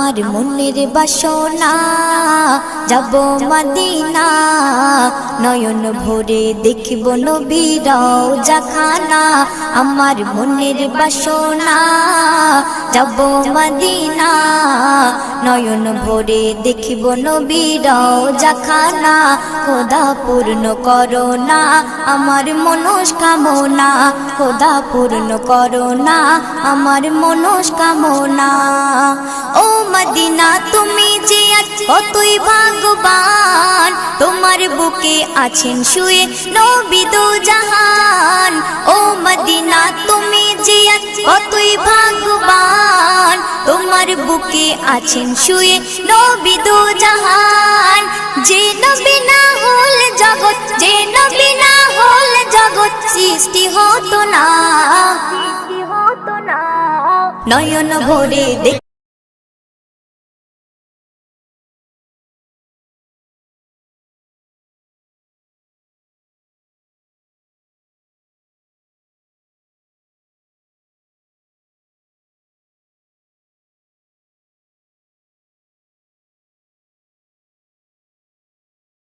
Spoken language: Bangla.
আমার মনের বাসনা যাব মদিনা নয়ন ভরে দেখিব নবীর রওজাখানা আমার মনের বাসনা যাব মদিনা নয়ন ভরে দেখিব নবীর রওজাখানা খোদা পূর্ণ করো না আমার মনস্কামনা খোদা পূর্ণ করো না আমার মনস্কামনা ও মদিনা তুমি যে কতই ভাগ্যবান তোমার বুকে আছেন শুয়ে নবী দো জাহান ও মদিনা তুমি যে কতই ভাগ্যবান তোমার বুকে আছেন শুয়ে নবী দো জাহান যে নবী না হল জগৎ যে নবী না হল জগৎ সৃষ্টি হতো না নয়ন ভরে